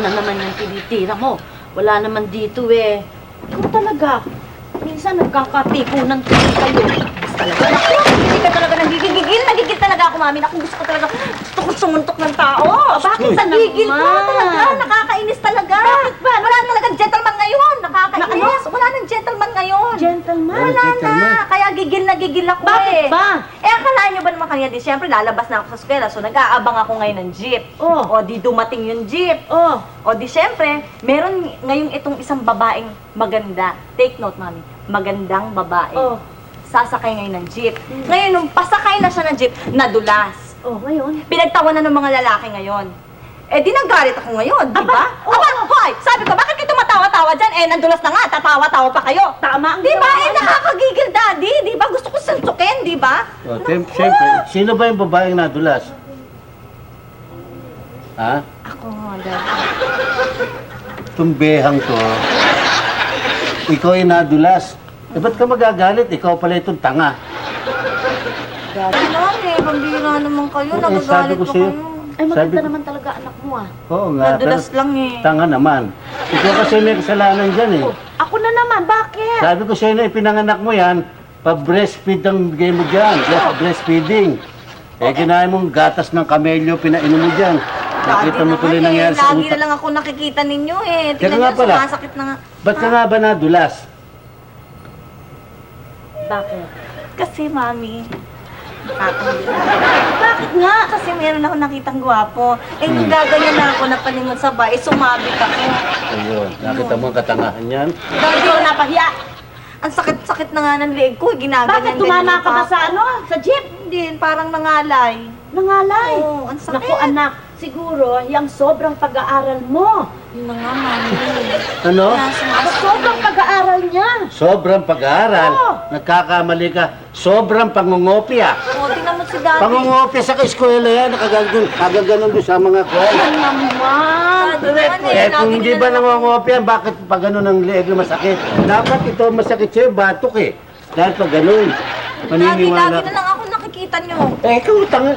Na naman yung tinitira mo. Wala naman dito eh. Ikaw talaga. Minsan nagkakatikunan tuloy kayo. Talaga. Naku, hindi ka talaga nagigigil. Nagigil talaga ako, mami. Naku, gusto ko sumuntok ng tao. Bakit nagigil ka talaga? Nakakainis talaga. Bakit ba? Wala talagang gentleman ngayon. Nakakainis. Wala nang gentleman ngayon. Gentleman? Wala na. Kaya gigil na gigil ako. Bakit ba? Akalain nyo ba naman kanina di, siyempre lalabas na ako sa eskwela, so nag-aabang ako ngayon ng jeep. O di dumating yung jeep. O di siyempre, meron ngayong itong isang babaeng maganda. Take note, mami. Magandang babae. Sasakay ngayon ng jeep. Ngayon, nung pasakay na siya ng jeep, nadulas. Ngayon? Pinagtawanan ng mga lalaki ngayon. Eh, di nagalit ako ngayon, di ba? Hoy! Sabi ko, bakit kayo tumatawa-tawa dyan? Eh, nandulas na nga, tatawa-tawa pa kayo. Tama. Di ba? Eh, nakakagigil, daddy. Di ba? Gusto ko suntukin, di ba? Siyempre, sino ba yung babaeng nadulas? Ha? Ako nga, daddy. Tumbehang to. Ikaw ay nadulas. Eh, ba't ka magagalit? Ikaw pala itong tanga. Daddy lang eh, pambira naman kayo, sabi nagagalit ko pa sa'yo. kayo. Ay, maganda naman talaga anak mo ah. Oo nga. Nadulas lang eh. Tanga naman. Ikaw kasi may kasalanan dyan eh. Ako na naman, bakit? Sabi ko sa'yo na ipinanganak mo yan, pa-breastfeed ang bigay mo dyan. Breastfeeding. Eh, kinain mong gatas ng kamelyo, pinainom mo dyan. Nakita mo tuloy nangyari sa Lagi utak. na lang ako nakikita ninyo eh. Teka Tingnan nga nyo, pala. sumasakit na nga. Ba't ka nga ba nadulas? Bakit? Kasi, mami, bakit nga? Kasi meron ako nakitang gwapo. Eh, nung gaganyan na ako napalingon sa bahay, sumabit ako. Ayun, nakita mo ang katangahan yan? Dahil ko napahiya. Ang sakit-sakit na nga ng leeg ko, ginaganyan. Bakit tumama ka ba sa ano? Sa jeep? Hindi, parang nangalay. Nangalay? Oo, ang sakit. Naku anak, siguro yung sobrang pag-aaral mo. Yun na nga, mami. Ano? Kaya sumasakit. Sobrang pag-aaral niya. Sobrang pag-aaral. Oo. Nagkakamali ka. Sobrang pangungopia. Oo, tingnan mo si daddy. Pangungopia sa eskwela yan. Nakagaganon doon sa mga kwan. Yan naman. Eh, kung hindi ba nangungopia, bakit pag gano'n ang leeg masakit? Dapat ito masakit sa'yo, batok eh. Dahil pag gano'n, Lagi maniniwala. na lang ako nakikita nyo. Eh, ikaw, tanga.